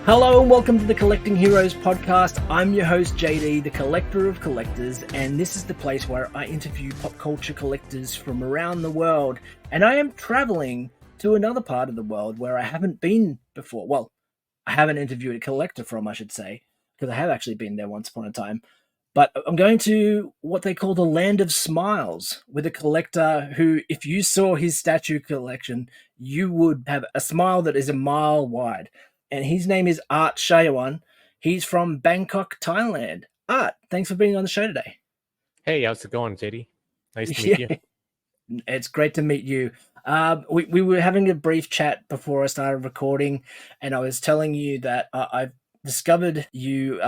Hello and welcome to the Collecting Heroes podcast. I'm your host JD, the collector of collectors, and this is the place where I interview pop culture collectors from around the world. And I am traveling to another part of the world where I haven't been before. Well, I haven't interviewed a collector from, I should say, because I have actually been there once upon a time. But I'm going to what they call the Land of Smiles with a collector who, if you saw his statue collection, you would have a smile that is a mile wide. And his name is Art Chayawan. He's from Bangkok, Thailand. Art, thanks for being on the show today. Hey, how's it going, JD? Nice to meet you. It's great to meet you. We were having a brief chat before I started recording, and I was telling you that I've discovered you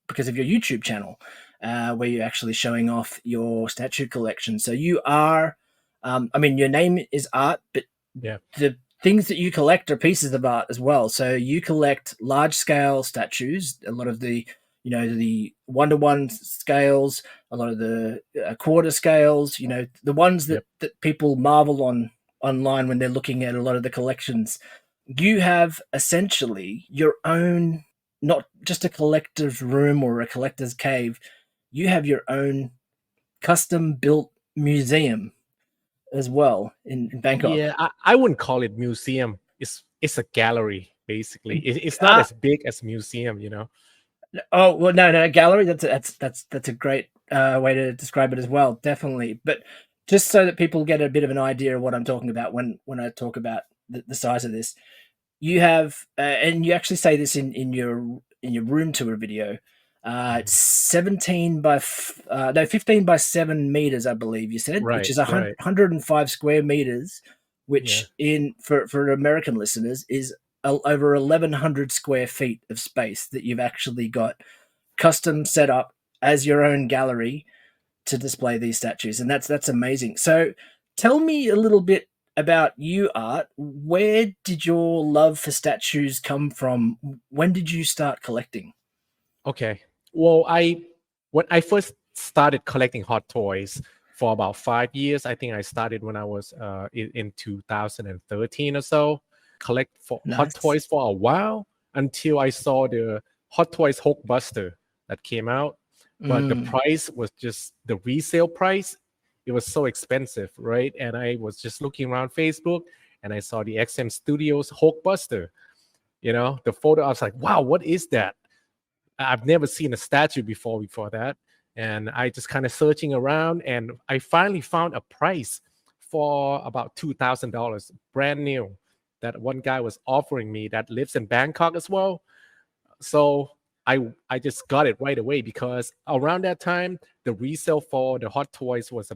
because of your YouTube channel, where you're actually showing off your statue collection. So you are, your name is Art, but the things that you collect are pieces of art as well. So you collect large scale statues, a lot of the, the 1-to-1 scales, a lot of the quarter scales, the ones that people marvel on online when they're looking at a lot of the collections. You have essentially your own, not just a collector's room or a collector's cave. You have your own custom built museum as well in Bangkok. Yeah, I wouldn't call it museum. It's a gallery, basically. It's not as big as museum, Oh well, no, gallery. That's a great way to describe it as well, definitely. But just so that people get a bit of an idea of what I'm talking about when I talk about the size of this, you have, and you actually say this in your room tour video. It's 15 by 7 meters, I believe you said, right, which is 105 square meters, which for American listeners is over 1,100 square feet of space that you've actually got custom set up as your own gallery to display these statues, and that's amazing. So, tell me a little bit about you, Art. Where did your love for statues come from? When did you start collecting? Okay. Well, when I first started collecting hot toys for about 5 years, I think I started when I was in 2013 or so. Collect for hot toys for a while until I saw the Hot Toys Hulkbuster that came out, but the price was just the resale price. It was so expensive, right? And I was just looking around Facebook and I saw the XM Studios Hulkbuster. The photo, I was like, wow, what is that? I've never seen a statue before that. And I just kind of searching around and I finally found a price for about $2,000, brand new, that one guy was offering me that lives in Bangkok as well. So I just got it right away because around that time, the resale for the hot toys was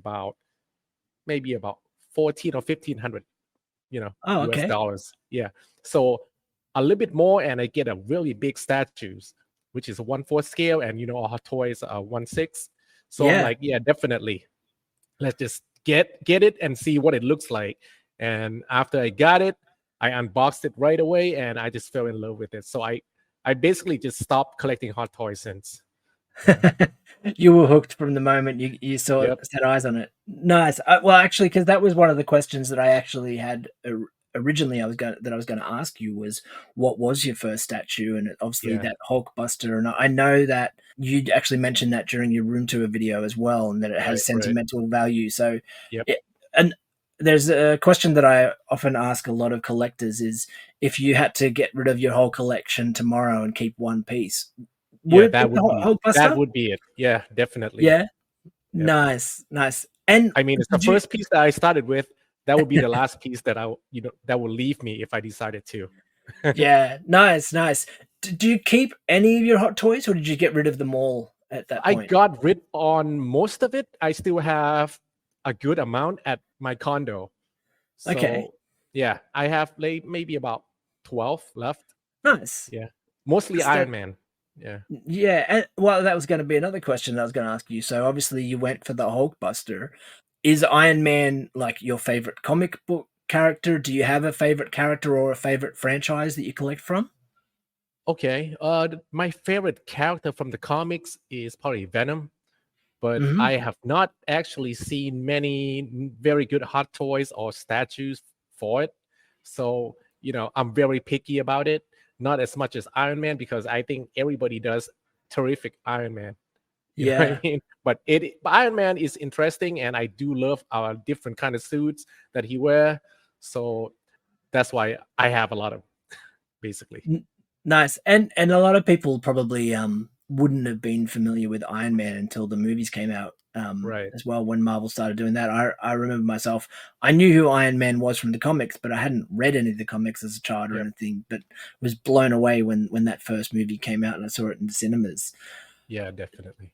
maybe about 14 or 1,500, US dollars. Yeah. So a little bit more and I get a really big statues, which is 1/4 scale, and our hot toys are 1/6. So I'm like, yeah, definitely. Let's just get it and see what it looks like. And after I got it, I unboxed it right away and I just fell in love with it. So I basically just stopped collecting hot toys since. You were hooked from the moment you saw it, set eyes on it. Nice. Well, actually, because that was one of the questions that I actually had originally I was going to ask you was, what was your first statue? And obviously that Hulkbuster. And I know that you actually mentioned that during your room tour video as well, and that it has sentimental value. So, and there's a question that I often ask a lot of collectors is, if you had to get rid of your whole collection tomorrow and keep one piece, that would be it. Yeah, definitely. Yeah. Nice. And I mean, it's the first piece that I started with. That would be the last piece that that will leave me if I decided to. Yeah, nice. Do you keep any of your hot toys, or did you get rid of them all at that point? I got rid on most of it. I still have a good amount at my condo. So, yeah, I have maybe about 12 left. Nice. Yeah, mostly Iron Man. Yeah. And, well, that was going to be another question that I was going to ask you. So obviously you went for the Hulkbuster. Is Iron Man like your favorite comic book character? Do you have a favorite character or a favorite franchise that you collect from? Okay. My favorite character from the comics is probably Venom, but I have not actually seen many very good hot toys or statues for it. So, I'm very picky about it. not as much as Iron Man because I think everybody does terrific Iron Man. You know what I Yeah. mean? But Iron Man is interesting, and I do love our different kind of suits that he wear. So that's why I have a lot of basically. Nice. And a lot of people probably wouldn't have been familiar with Iron Man until the movies came out Right. as well when Marvel started doing that. I remember myself, I knew who Iron Man was from the comics, but I hadn't read any of the comics as a child or Yep. anything, but was blown away when that first movie came out and I saw it in the cinemas. Yeah, definitely.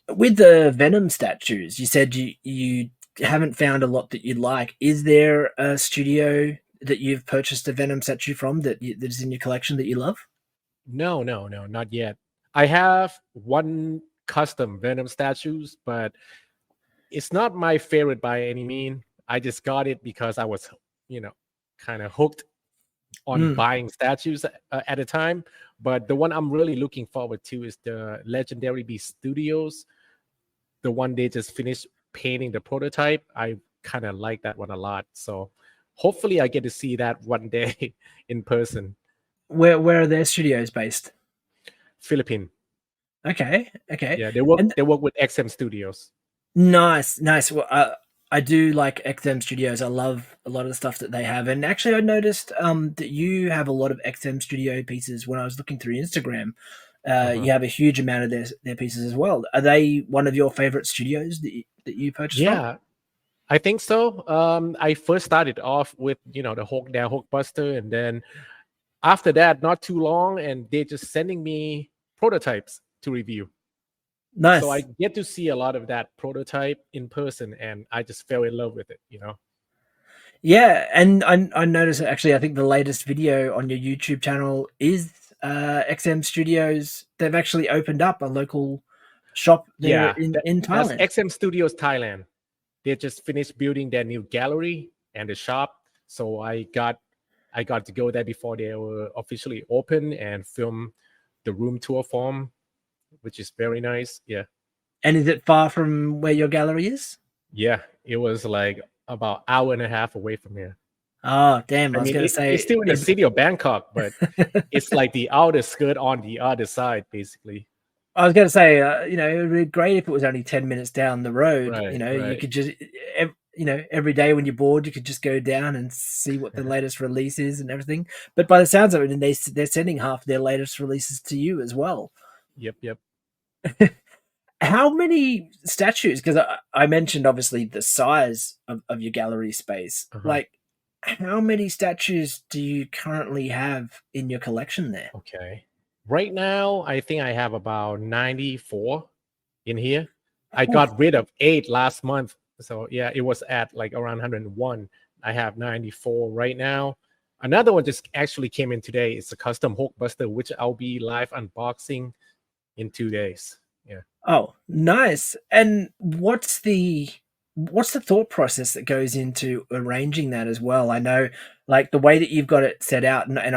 With the Venom statues, you said you haven't found a lot that you like. Is there a studio that you've purchased a Venom statue from that is in your collection that you love? No, no, no, not yet. I have one custom Venom statues, but it's not my favorite by any mean. I just got it because I was, you know, kind of hooked on Mm. buying statues at a time. But the one I'm really looking forward to is the Legendary Beast Studios. The one they just finished painting the prototype. I kind of like that one a lot. So hopefully I get to see that one day in person. Where are their studios based? Philippine. Okay, okay, Yeah, they work and they work with XM Studios. nice, nice. Well, I do like XM Studios. I love a lot of the stuff that they have. And actually, I noticed that you have a lot of XM Studio pieces. When I was looking through Instagram, Uh-huh. you have a huge amount of their pieces as well. Are they one of your favorite studios that you purchase from? Yeah, I think so. I first started off with the Hulkbuster, and then after that, not too long, and they're just sending me prototypes to review. So I Nice. get to see a lot of that prototype in person, and I just fell in love with it. Yeah, and I noticed that actually I think the latest video on your YouTube channel is XM Studios. They've actually opened up a local shop there Yeah, in that's Thailand. XM Studios Thailand. They just finished building their new gallery and the shop, so I got to go there before they were officially open and film the room tour form, which is very nice. Yeah. And is it far from where your gallery is? Yeah, it was like about hour and a half away from here. Oh, damn! I I was mean, going to it's say, still in the city of Bangkok, but it's like the outer skirt on the other side, basically. I was going to say, it would be great if it was only 10 minutes down the road. Right, You right. could just, every day when you're bored, you could just go down and see what the latest release is and everything. But by the sounds of it, and they're sending half their latest releases to you as well. Yep, yep. How many statues? Because I mentioned obviously the size of your gallery space. Uh-huh. Like, how many statues do you currently have in your collection there? Okay. Right now, I think I have about 94 in here. I Oof, got rid of 8 last month. So, yeah, it was at like around 101. I have 94 right now. Another one just actually came in today. It's a custom Hulkbuster, which I'll be live unboxing in 2 days. Yeah. oh, nice. And what's the thought process that goes into arranging that as well? I know, like the way that you've got it set out, and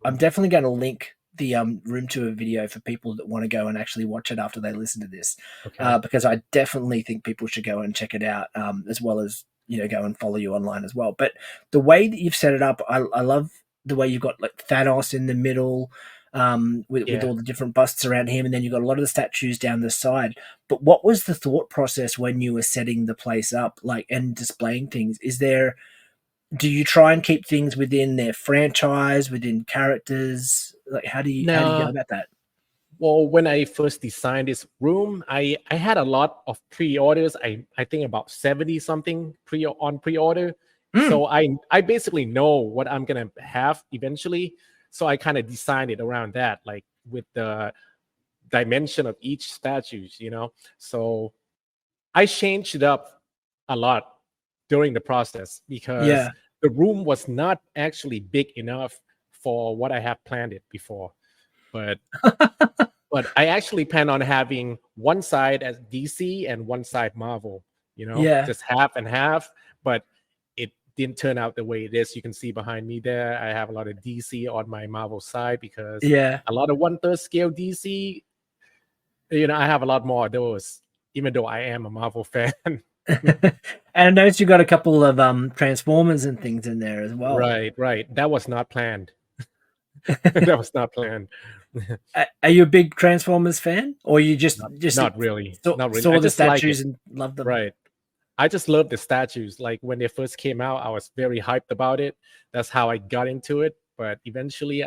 I'm definitely going to link the room tour video for people that want to go and actually watch it after they listen to this, Okay. because I definitely think people should go and check it out, as well as go and follow you online as well. But the way that you've set it up, I love the way you've got like Thanos in the middle, with Yeah. all the different busts around him, and then you've got a lot of the statues down the side. But what was the thought process when you were setting the place up, like, and displaying things? Do you try and keep things within their franchise, within characters? Like, how do you go Now, about that? well, when I first designed this room, I had a lot of pre-orders. I think about 70 something pre-order. Mm, So I basically know what I'm gonna have eventually. So I kind of designed it around that, like with the dimension of each statues. So I changed it up a lot during the process because yeah. the room was not actually big enough for what I have planned it before. But I actually plan on having one side as DC and one side Marvel, Yeah. just half and half. But it didn't turn out the way it is. You can see behind me there, I have a lot of DC on my Marvel side because Yeah. a lot of one-third scale DC, I have a lot more of those, even though I am a Marvel fan. And I noticed you got a couple of Transformers and things in there as well. Right, right. That was not planned. That was not planned. Are you a big Transformers fan, or you just Not really, not really. I saw the just like it. statues and loved them? Right. I just love the statues. Like when they first came out, I was very hyped about it. That's how I got into it. But eventually,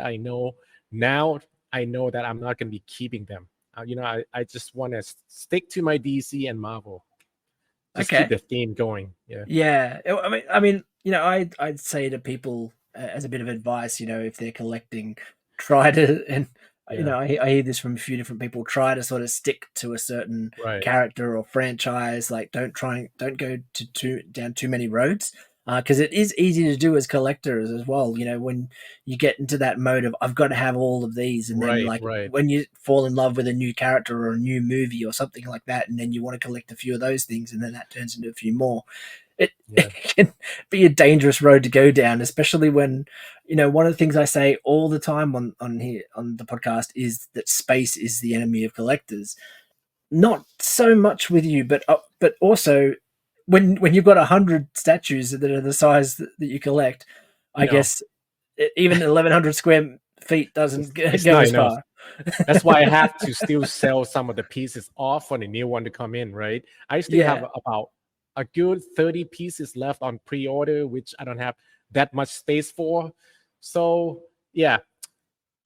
now I know that I'm not going to be keeping them. I just want to stick to my DC and Marvel. Just keep Okay. the theme going. Yeah. Yeah, I'd say to people as a bit of advice, if they're collecting, try to, and Yeah. I hear this from a few different people. Try to sort of stick to a certain Right. character or franchise. Like, don't go down too many roads, because it is easy to do as collectors as well. When you get into that mode of I've got to have all of these, and then Right. like Right. when you fall in love with a new character or a new movie or something like that, and then you want to collect a few of those things, and then that turns into a few more. It, Yeah. it can be a dangerous road to go down, especially when, one of the things I say all the time on here on the podcast is that space is the enemy of collectors. Not so much with you, but also when you've got 100 statues that are the size that you collect, I No, guess even 1,100 square feet doesn't it's go not as enough. far. That's why I have to still sell some of the pieces off for the new one to come in, right? I still have Yeah. about a good 30 pieces left on pre-order, which I don't have that much space for. So yeah,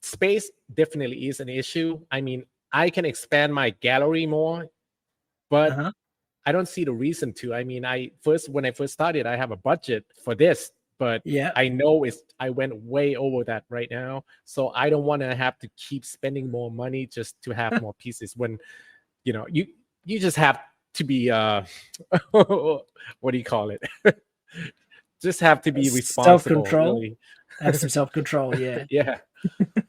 space definitely is an issue. I mean, I can expand my gallery more, but Uh-huh. I don't see the reason to. I mean, when I first started, I have a budget for this, but Yeah. I know I went way over that right now. So I don't want to have to keep spending more money just to have more pieces when you just have to be what do you call it? Just have to be responsible, Self-control. really. Have some self-control. Yeah. Yeah.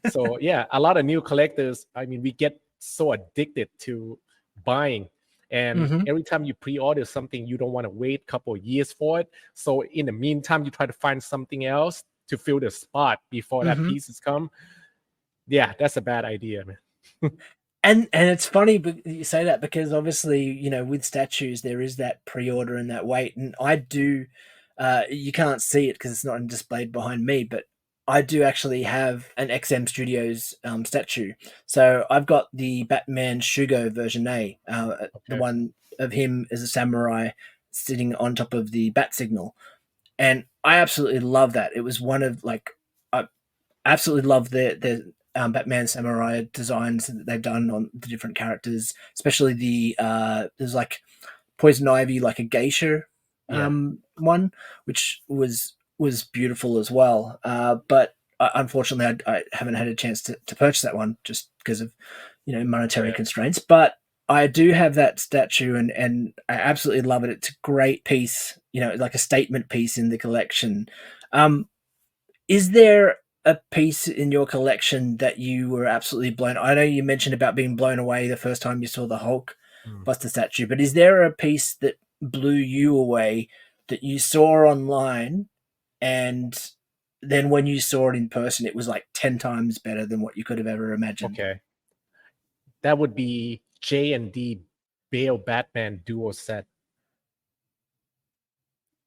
So yeah, a lot of new collectors, I mean, we get so addicted to buying, and Hmm. every time you pre-order something, you don't want to wait a couple of years for it. So in the meantime, you try to find something else to fill the spot before that Hmm. pieces come. Yeah, that's a bad idea, man. And it's funny you say that, because obviously, with statues there is that pre-order and that wait, and I do. You can't see it because it's not displayed behind me, but I do actually have an XM Studios statue. So I've got the Batman Shugo version A, the Okay. one of him as a samurai sitting on top of the bat signal, and I absolutely love that. It was one of like I absolutely love the Batman Samurai designs that they've done on the different characters, especially there's like Poison Ivy, like a geisha Yeah. one, which was beautiful as well. But unfortunately, I haven't had a chance to purchase that one just because of monetary Yeah. constraints. But I do have that statue, and I absolutely love it. It's a great piece, like a statement piece in the collection. Um, is there a piece in your collection that you were absolutely blown? I know you mentioned about being blown away the first time you saw the Hulk Mm. Buster statue, but is there a piece that blew you away that you saw online, and then when you saw it in person, it was like 10 times better than what you could have ever imagined? Okay. That would be J&D Bale Batman duo set.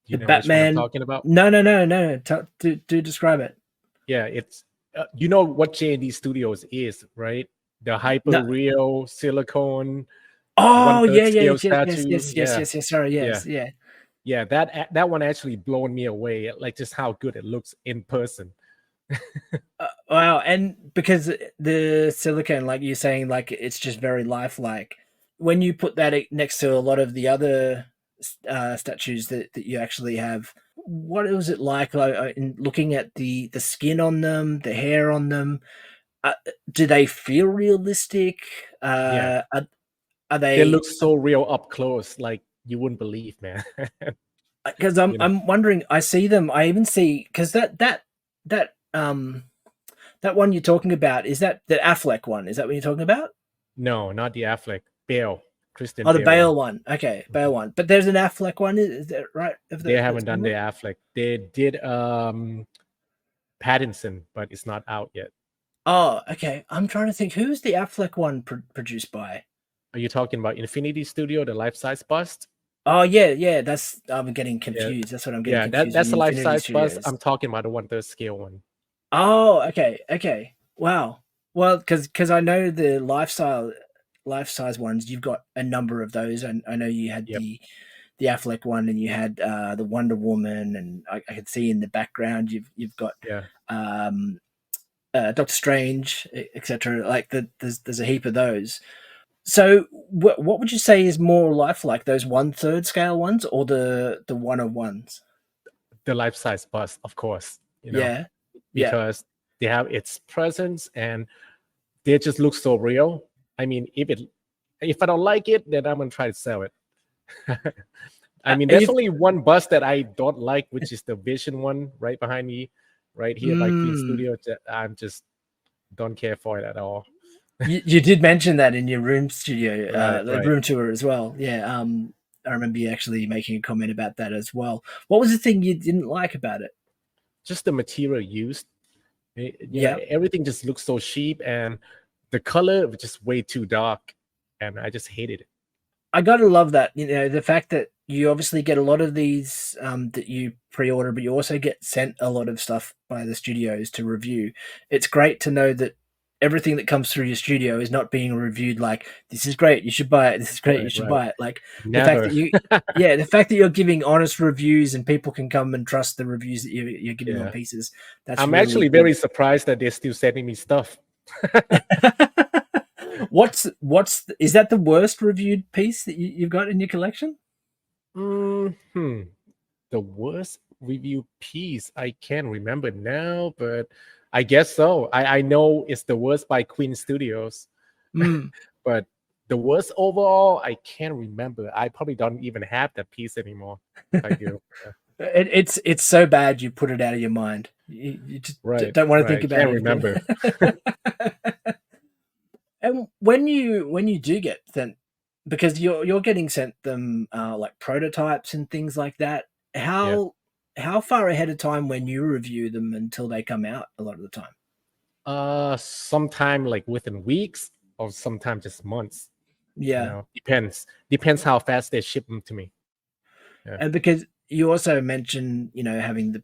Do The you know which one I'm Batman. talking about? No, no, no, no. Do describe it. Yeah, it's you know what J&D Studios is, right? The hyper No. real silicone one Oh, third yeah, yeah, scale yes, yes, statue. yes, yes, Yeah, yes, yes. Sorry, yeah, yes, yeah. yeah. That one actually blown me away. Like just how good it looks in person. Wow, and because the silicone, like you're saying, like it's just very lifelike. When you put that next to a lot of the other statues that you actually have, what was it like in looking at the skin on them, the hair on them? Uh, do they feel realistic? Yeah, Are they they? look so real up close, like you wouldn't believe, man. Because I'm you know, I'm wondering. I see them. I even see because that that one you're talking about, is that the Affleck one? Is that what you're talking about? no, not the Affleck, Bale, Christian Oh, the Bale Bale one. one. Okay, Bale Mhm. one. But there's an Affleck one. Is that right? If They that's haven't done the similar. Affleck. They did Pattinson, but it's not out yet. Oh, okay. I'm trying to think. Who's the Affleck one produced by? Are you talking about Infinity Studio, the life size bust? Oh, yeah, yeah. I'm getting Yeah, confused. That's what I'm getting yeah. confused with. That's a life Infinity size bust. Studios. I'm talking about the one third scale one. Oh, okay, okay. Wow. Well, because I know the life size ones. You've got a number of those, and I know you had Yep. the Affleck one, and you had the Wonder Woman, and I can see in the background you've got Yeah. um, Doctor Strange, etc. Like there's a heap of those. So, what would you say is more lifelike, those 1/3 scale ones or the 1 of 1s? The life size bust, of course, Yeah, yeah. because they have its presence and they just look so real. I mean, if I don't like it, then I'm gonna try to sell it. I mean, there's If only one bus that I don't like, which is the Vision one right behind me, right here by Queen mm, Studio. I'm just don't care for it at all. you did mention that in your room studio, Right, the right. room tour as well. Yeah, I remember you actually making a comment about that as well. What was the thing you didn't like about it? Just the material used. Yeah, Everything just looks so cheap, and the color was just way too dark, and I just hated it. I gotta love that. You know, the fact that you obviously get a lot of these that you pre-order, but you also get sent a lot of stuff by the studios to review. It's great to know that everything that comes through your studio is not being reviewed like this is great, you should buy it. This is great, you Right, should right. buy it. Like the fact Never. that yeah, the fact that you're giving honest reviews and people can come and trust the reviews that you're giving on Yeah. pieces. That's I'm really actually good. very surprised that they're still sending me stuff. Is that the worst reviewed piece that you've got in your collection? Hmm. The worst review piece I can't remember now, but I guess so. I know it's the worst by Queen Studios, Mm. but the worst overall, I can't remember. I probably don't even have that piece anymore if I do. Yeah. It's so bad you put it out of your mind. You just Right, don't want to think right. about Can't it again. remember. And when you do get sent, because you're getting sent them like prototypes and things like that. Yeah. How far ahead of time when you review them until they come out? A lot of the time. Sometime like within weeks or sometimes just months. Yeah, Depends how fast they ship them to me. Yeah, and because you also mentioned having the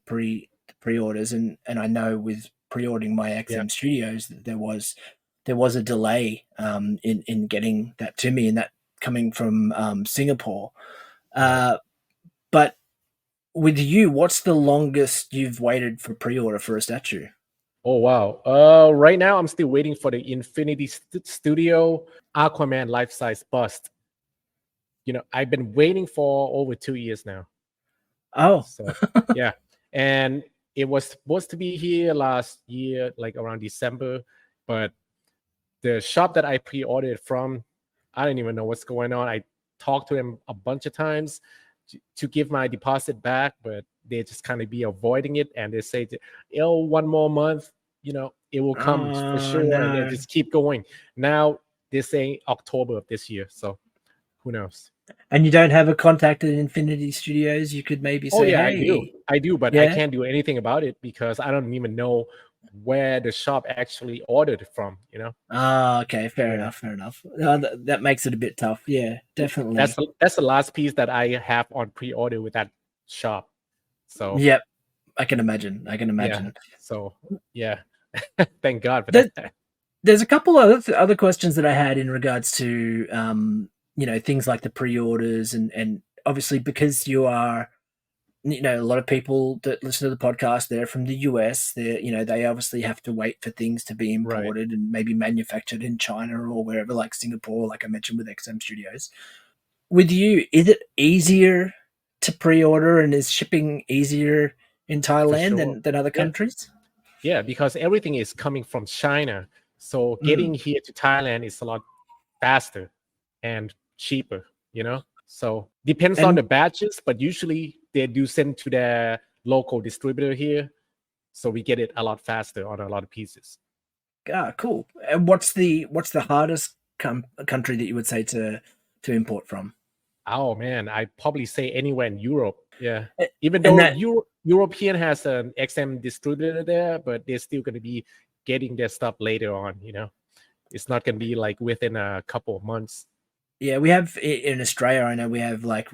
pre-orders, and I know with pre-ordering my yeah, XM Studios that there was a delay in getting that to me, and that coming from Singapore. right. Uh, but with you, what's the longest you've waited for pre-order for a statue? Oh wow. Right now I'm still waiting for the Infinity Studio Aquaman life size bust. I've been waiting for over 2 years now. Oh, So yeah, and it was supposed to be here last year, like around December, but the shop that I pre-ordered from, I don't even know what's going on. I talked to them a bunch of times to give my deposit back, but they just kind of be avoiding it, and they say, "Oh, 1 more month, it will come for oh sure," and they no! just keep going. Now they're saying October of this year, so who knows? And you don't have a contact at Infinity Studios? You could maybe Oh say, yeah, "Hey, I do, but I yeah." can't do anything about it because I don't even know where the shop actually ordered it from. Ah, okay, fair Yeah. enough, fair enough. That makes it a bit tough. Yeah, That's definitely. that's the last piece that I have on pre-order with that shop. So Yep, I can imagine. I can yeah. imagine. So yeah. Thank God for There, that. there's a couple of other questions that I had in regards to things like the pre-orders and obviously because you are a lot of people that listen to the podcast, they're from the US. They obviously have to wait for things to be Right. imported and maybe manufactured in China or wherever, like Singapore, like I mentioned with XM Studios. With you, is it easier to pre-order and is shipping easier in For Thailand sure. than other Yeah. countries? Yeah, because everything is coming from China. So Mm. getting here to Thailand is a lot faster and cheaper. So depends on And the batches, but usually they do send to their local distributor here. So we get it a lot faster on a lot of pieces. cool. And what's the hardest country that you would say to import from? Oh man, I probably say anywhere in Europe. Yeah. A- Even And though that European has an XM distributor there, but they're still going to be getting their stuff later on. It's not going to be like within a couple of months. Yeah, we have in Australia. I know we have like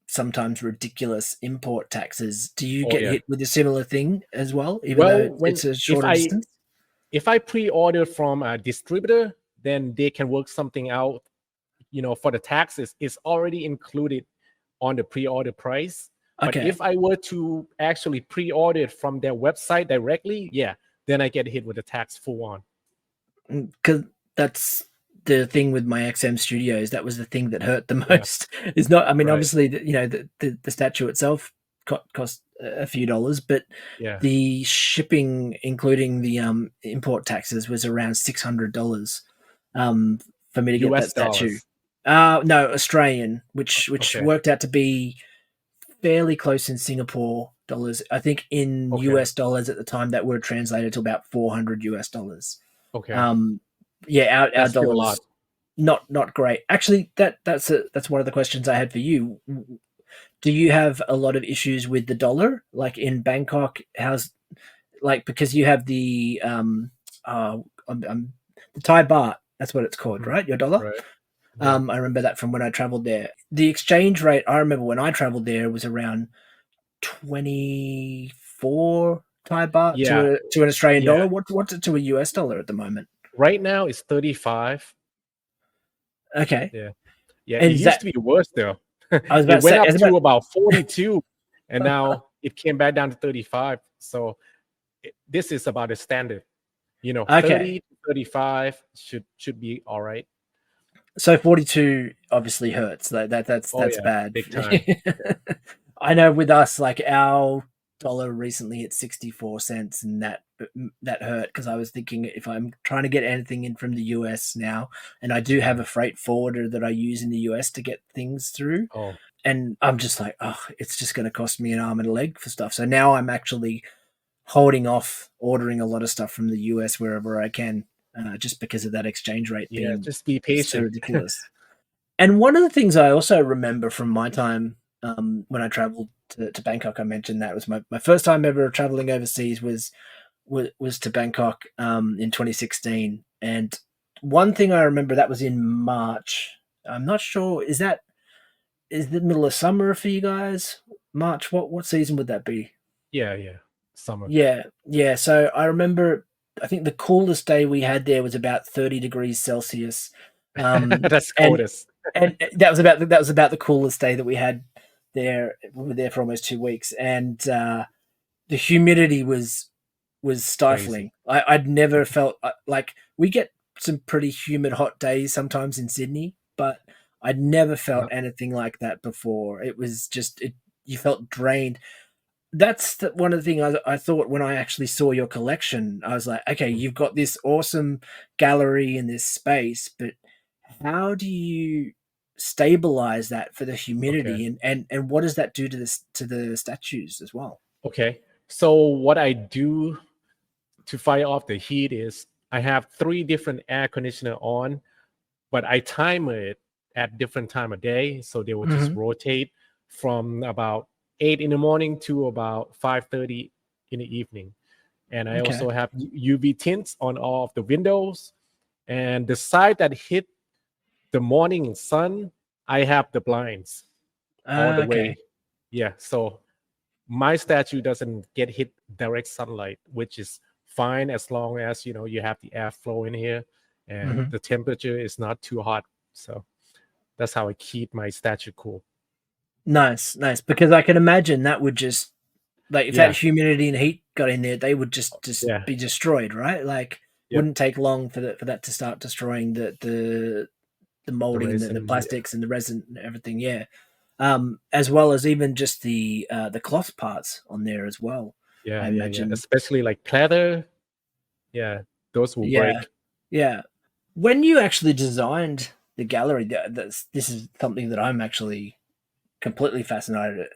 sometimes ridiculous import taxes. Do you Oh get yeah. hit with a similar thing as well, even though Well, it's when a if shorter I distance? if I pre-order from a distributor, then they can work something out. For the taxes, it's already included on the pre-order price. But Okay, if I were to actually pre-order it from their website directly, yeah, then I get hit with the tax full on. because that's the thing with my XM Studios. That was the thing that hurt the Yeah, most. Is not. I mean, right. obviously, the statue itself cost a few dollars, but Yeah, the shipping, including the import taxes, was around $600 um, for me to get that US statue. dollars. No, Australian, which Okay. worked out to be fairly close in Singapore dollars. I think in Okay. US dollars at the time that were translated to about 400 US dollars. Okay. Um, yeah, our That's still a lot. dollars not great. Actually, that's one of the questions I had for you. Do you have a lot of issues with the dollar, like in Bangkok? How's like because you have uh the Thai baht. That's what it's called, Mhm. right? Your dollar. Right. Yeah. I remember that from when I traveled there. The exchange rate I remember when I traveled there was around 24 Thai baht Yeah. to an Australian Yeah. dollar. What's it to a US dollar at the moment? Right now it's 35. Okay, Yeah. Yeah. It and is used that to be worse though. I was about It to went say, up is about to about 42 and now it came back down to 35. So this is about a standard. okay. 30 to 35 should be all right. So 42 obviously hurts. Oh That's yeah, bad. big time. Yeah. I know with us, like our dollar recently hit 64 cents, and that hurt because I was thinking if I'm trying to get anything in from the US now, and I do have Yeah. a freight forwarder that I use in the US to get things through, Oh, and I'm just like, oh, it's just going to cost me an arm and a leg for stuff. So now I'm actually holding off ordering a lot of stuff from the US wherever I can, just because of that exchange rate yeah, being just be so patient. ridiculous. And one of the things I also remember from my time when I traveled to Bangkok, I mentioned that was my first time ever traveling overseas was to Bangkok in 2016. And one thing I remember that was in March. I'm not sure is the middle of summer for you guys? March? What season would that be? Yeah, yeah. Summer. Yeah, yeah. So I remember, I think the coolest day we had there was about 30 degrees Celsius, That's and coldest. that was about the coolest day that we had there. We were there for almost 2 weeks, and the humidity was Crazy. stifling. I'd never felt like we get some pretty humid hot days sometimes in Sydney, but I'd never felt Uh, anything like that before. It was just you felt drained. That's one of the things I thought when I actually saw your collection. I was like, okay, mm, you've got this awesome gallery in this space, but how do you stabilize that for the okay. humidity and what does that do to the statues as well? Okay. So what I do to fight off the heat is I have three different air conditioner on, but I time it at different time of day. So they will just Hmm. rotate from about 8 in the morning to about 5:30 in the evening. And I Okay. also have UV tints on all of the windows. And the side that hit the morning sun, I have the blinds all the Okay. way. Yeah. So my statue doesn't get hit direct sunlight, which is fine as long as you have the airflow in here and Hmm. the temperature is not too hot. So that's how I keep my statue cool. Nice, nice. Because I can imagine that would just like if that Yeah. humidity and heat got in there, they would just Yeah. be destroyed, right? Like Yep. wouldn't take long for that to start destroying the The molding and the resin. Yeah. plastics and the resin and everything. Yeah, as well as even just the cloth parts on there as well. Yeah. I Yeah. Yeah. imagine. Especially like pleather. Yeah. Those will Yeah, break. yeah. When you actually designed the gallery, this is something that I'm actually completely fascinated.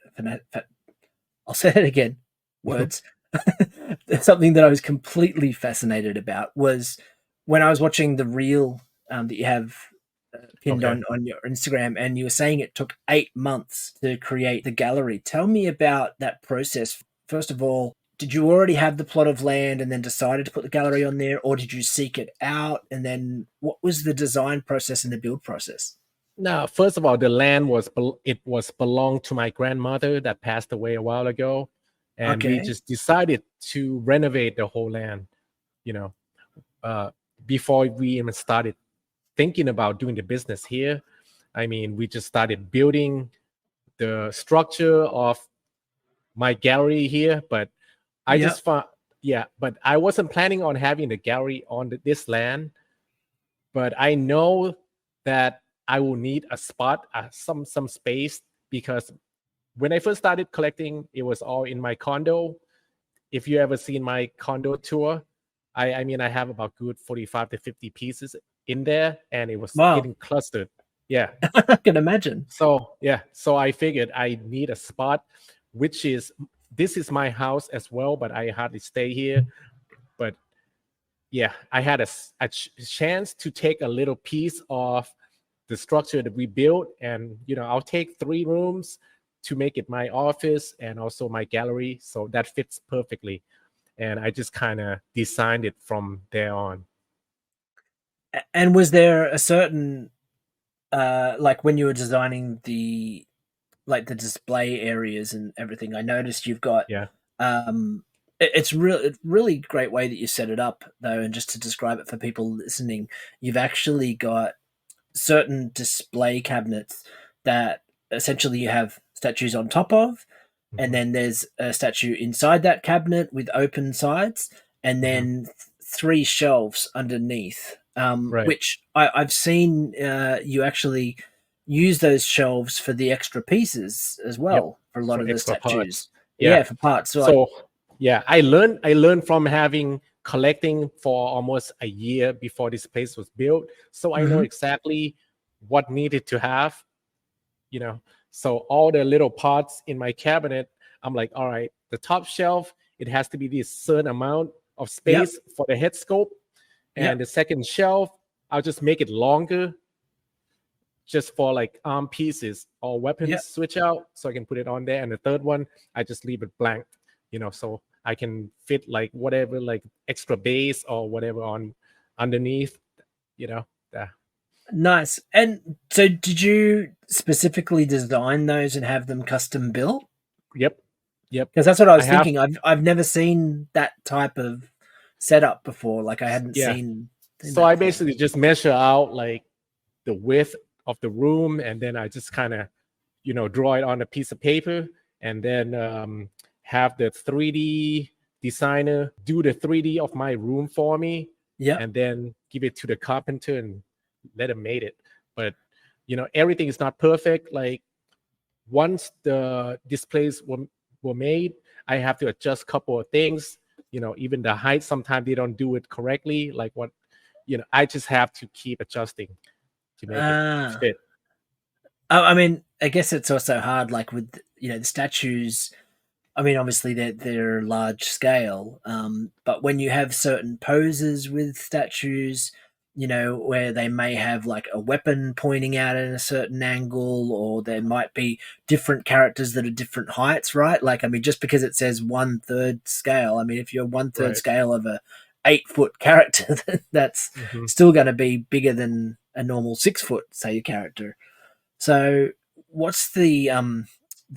I'll say it again. Words. Something that I was completely fascinated about was when I was watching the reel that you have pinned Okay. on your Instagram, and you were saying it took 8 months to create the gallery. Tell me about that process. First of all, did you already have the plot of land and then decided to put the gallery on there, or did you seek it out? And then what was the design process and the build process? Now, first of all, the land it was belonged to my grandmother that passed away a while ago, and we Okay. just decided to renovate the whole land. You know, uh, before we even started thinking about doing the business here, I mean, we just started building the structure of my gallery here. But I Yep. just found, yeah, but I wasn't planning on having the gallery on this land. But I know that I will need a spot, some space, because when I first started collecting, it was all in my condo. If you ever seen my condo tour, I mean, I have about good 45 to 50 pieces in there, and it was Wow. getting clustered. Yeah. I can imagine. So yeah, so I figured I need a spot, which is this is my house as well, but I hardly stay here. But yeah, I had a chance to take a little piece of the structure that we built, and I'll take 3 rooms to make it my office and also my gallery, so that fits perfectly. And I just kind of designed it from there on. And was there a certain like when you were designing the like the display areas and everything, I noticed you've got Yeah, it's really great way that you set it up though, and just to describe it for people listening, you've actually got certain display cabinets that essentially you have statues on top of, and hmm, then there's a statue inside that cabinet with open sides, and hmm, then three shelves underneath. right. Which I've seen you actually use those shelves for the extra pieces as Yep, well for a lot for of the extra parts. statues. Yeah. Yeah, for parts. So like, So yeah, I learned from having collecting for almost a year before this place was built. So I know mhm. exactly what needed to have, you know. So all the little parts in my cabinet, I'm like, all right, the top shelf, it has to be this certain amount of Yep, space for the head scope. And yep, the second shelf, I'll just make it longer just for like arm pieces or weapons yep. switch out, so I can put it on there. And the third one, I just leave it blank, so I can fit like whatever, like extra base or whatever on underneath, you know. Yeah. Nice. And so, did you specifically design those and have them custom built? Yep. Yep. Because that's what I I was have. thinking. I've never seen that type of setup before. Like I hadn't Yeah. seen So that I before. basically just measure out like the width of the room, and then I just kind of, draw it on a piece of paper, and then have the 3D designer do the 3D of my room for me, Yep. and then give it to the carpenter and let him make it. But everything is not perfect. Like once the displays were made, I have to adjust a couple of things. Even the height, sometimes they don't do it correctly. Like what, I just have to keep adjusting to make it Ah. fit. I mean, I guess it's also hard. Like with the statues. I mean, obviously they're large scale, but when you have certain poses with statues, where they may have like a weapon pointing out at a certain angle, or there might be different characters that are different heights, right? Like, I mean, just because it says 1/3 scale, I mean, if you're 1/3 Right. scale of a 8-foot character, that's Hmm. still going to be bigger than a normal 6-foot, say, character. So, what's the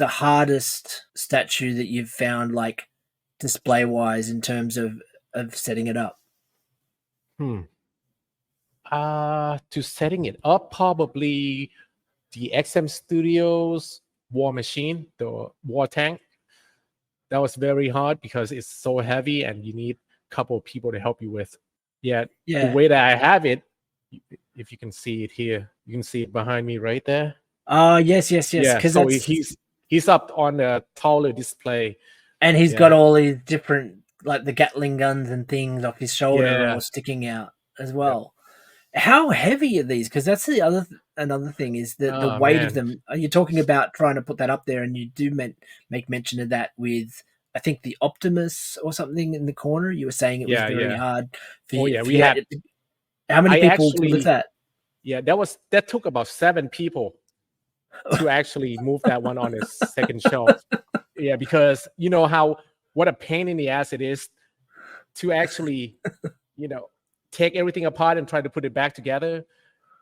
hardest statue that you've found, like display wise, in terms of setting it up? Hmm. To setting it up, probably the XM Studios War Machine, the War Tank. That was very hard because it's so heavy and you need a couple of people to help you with. Yeah, the Yeah. way that I have it, if you can see it here, you can see it behind me right there. Oh, yes, yes, yes. Yeah, Because so that's he's up on a taller display. and he's got Yeah, all these different, like the Gatling guns and things off his shoulder yeah, or sticking out as yep. well. How heavy are these? Because that's another thing is the Oh weight of man, them. You're talking about trying to put that up there, and you do make mention of that with, I think, the Optimus or something in the corner. You were saying it was yeah, very yeah. hard for Oh you. yeah, For we you had. how many I people to lift actually, that? yeah, that took about 7 people to actually move that one on its second shelf. Yeah, because you know how what a pain in the ass it is to actually, you know, take everything apart and try to put it back together.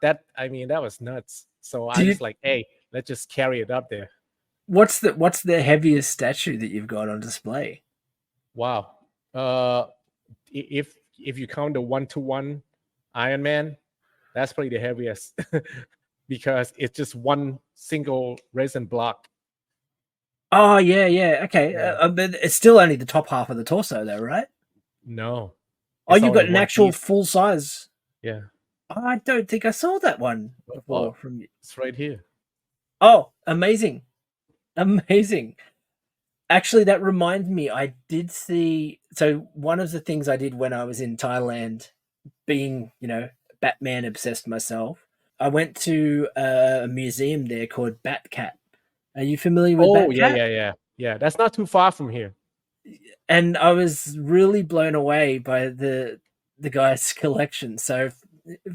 That I mean, that was nuts. So Do I you? just like, hey, let's just carry it up there. What's the heaviest statue that you've got on display? Wow. Uh, if you count the 1-to-1 Iron Man, that's probably the heaviest because it's just one single resin block. Oh yeah, yeah. Okay, Yeah. but it's still only the top half of the torso, though, right? No, Oh, it's you've all got in an one actual piece. full size. Yeah. Oh, I don't think I saw that one Oh, before from you. it's right here. Oh, amazing, amazing. Actually, that reminds me, I did see. So one of the things I did when I was in Thailand, being Batman obsessed myself, I went to a museum there called Batcat. Are you familiar with Oh, yeah, Batcat? yeah, yeah. Yeah, that's not too far from here. And I was really blown away by the guy's collection. So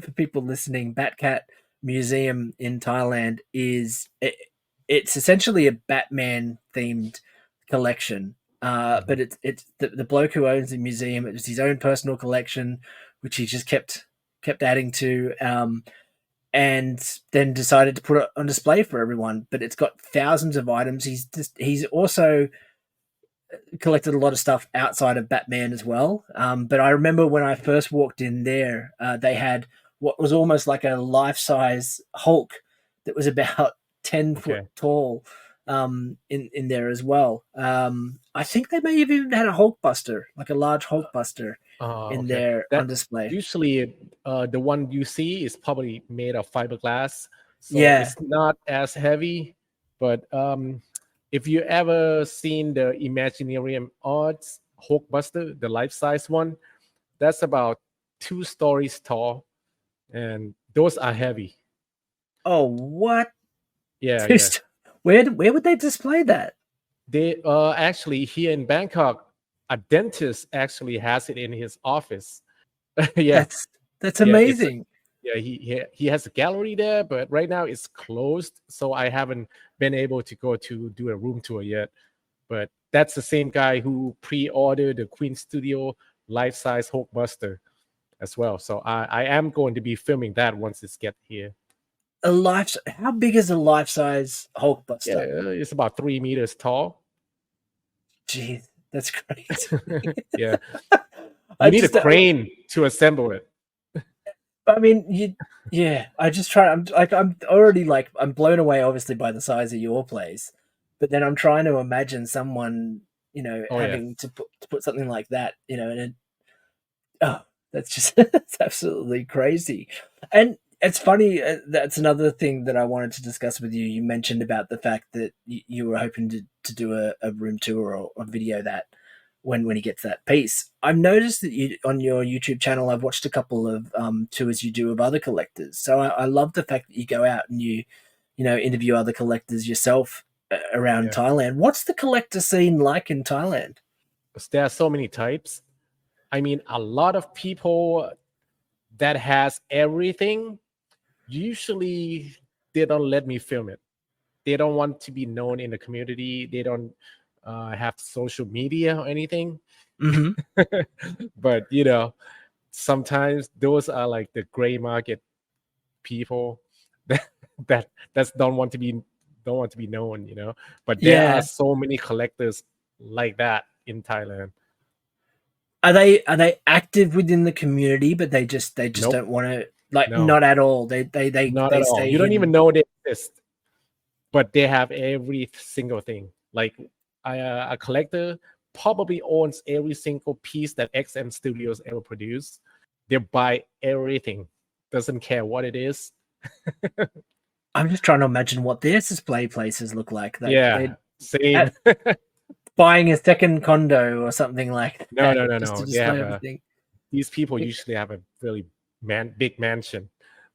for people listening, Batcat Museum in Thailand it's essentially a Batman themed collection. Mhm. But it's the bloke who owns the museum. It's his own personal collection, which he just kept adding to, and then decided to put it on display for everyone. But it's got thousands of items. He's also collected a lot of stuff outside of Batman as well. But I remember when I first walked in there, they had what was almost like a life size Hulk that was about 10 foot Okay. tall in there as well. I think they may have even had a Hulkbuster, like a large Hulkbuster, in Okay. there on That display. usually the one you see is probably made of fiberglass, so Yeah. it's not as heavy. But if you ever seen the Imaginarium Arts Hulkbuster, the life size one, that's about 2 stories tall, and those are heavy. Oh, what? Yeah, yeah. Where would they display that? They actually here in Bangkok, a dentist actually has it in his office. Yeah, That's yeah. It's amazing. yeah. He has a gallery there, but right now it's closed, so I haven't been able to go to do a room tour yet. But that's the same guy who pre-ordered the Queen Studio life-size Hulkbuster as well. So I am going to be filming that once it's get here. How big is a life size Yeah, Hulkbuster? it's about 3 meters tall. Jeez, that's great. Yeah, I you need a just, crane to assemble it. I mean, yeah. I just try. I'm already like, I'm blown away, obviously, by the size of your place, but then I'm trying to imagine someone, Oh yeah. having to put something like that, and oh, that's just that's absolutely crazy. And it's funny. That's another thing that I wanted to discuss with you. You mentioned about the fact that you were hoping to do a room tour or a video that when he gets that piece. I've noticed that you on your YouTube channel. I've watched a couple of tours you do of other collectors. So I love the fact that you go out and you interview other collectors yourself around Yeah. Thailand. What's the collector scene like in Thailand? There are so many types. I mean, a lot of people that has everything, usually they don't let me film it. They don't want to be known in the community. They don't have social media or anything. Hmm. But sometimes those are like the gray market people that that's don't want to be known. But there are Yeah. so many collectors like that in Thailand. Are they active within the community, but they just Nope, don't want to, like, no, not at all. They not they at all. stay You don't even hidden. know they exist, but they have every single thing. Like a collector probably owns every single piece that XM Studios ever produced. They buy everything, doesn't care what it is. I'm just trying to imagine what their display places look like. Like Yeah, they're same. at, buying a second condo or something like No, that no, no, just to no. They display have a everything. these people usually have a really big mansion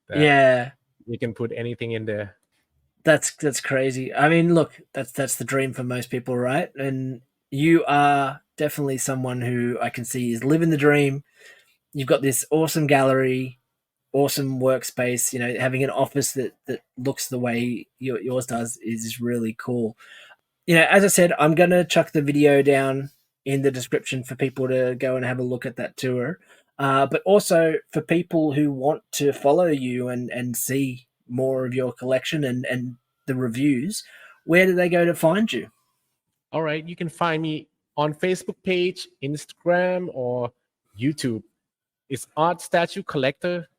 that Yeah, you can put anything in there. that's crazy. I mean, look, that's the dream for most people, right? And you are definitely someone who I can see is living the dream. You've got this awesome gallery, awesome workspace. Having an office that looks the way yours does is really cool. As I said, I'm gonna chuck the video down in the description for people to go and have a look at that tour. But also for people who want to follow you and see more of your collection and the reviews, where do they go to find you? All right, you can find me on Facebook page, Instagram, or YouTube. It's Art Statue Collector,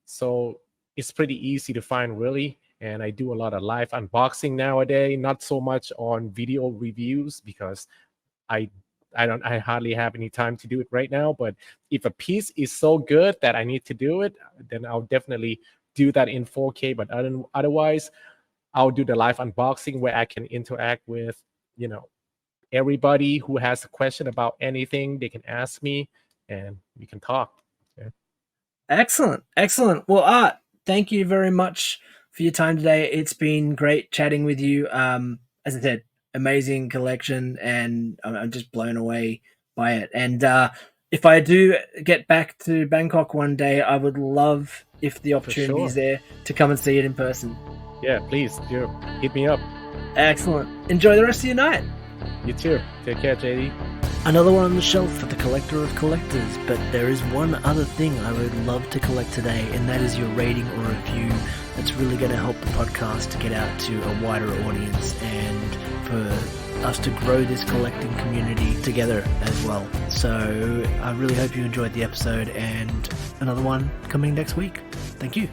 so it's pretty easy to find, really. And I do a lot of live unboxing nowadays, not so much on video reviews because I I hardly have any time to do it right now. But if a piece is so good that I need to do it, then I'll definitely do that in 4K. But otherwise, I'll do the live unboxing where I can interact with, you know, everybody who has a question about anything. They can ask me and we can talk. Yeah. Excellent. Excellent. Well, Art, thank you very much for your time today. It's been great chatting with you. As I said, amazing collection, and I'm just blown away by it. And if I do get back to Bangkok one day, I would love, if the opportunity is there, to come and see it in person. Yeah, please do. Hit me up. Excellent. Enjoy the rest of your night. You too. Take care, JD. Another one on the shelf for the collector of collectors, but there is one other thing I would love to collect today, and that is your rating or review. That's really going to help the podcast to get out to a wider audience and for us to grow this collecting community together as well. So I really hope you enjoyed the episode, and another one coming next week. Thank you.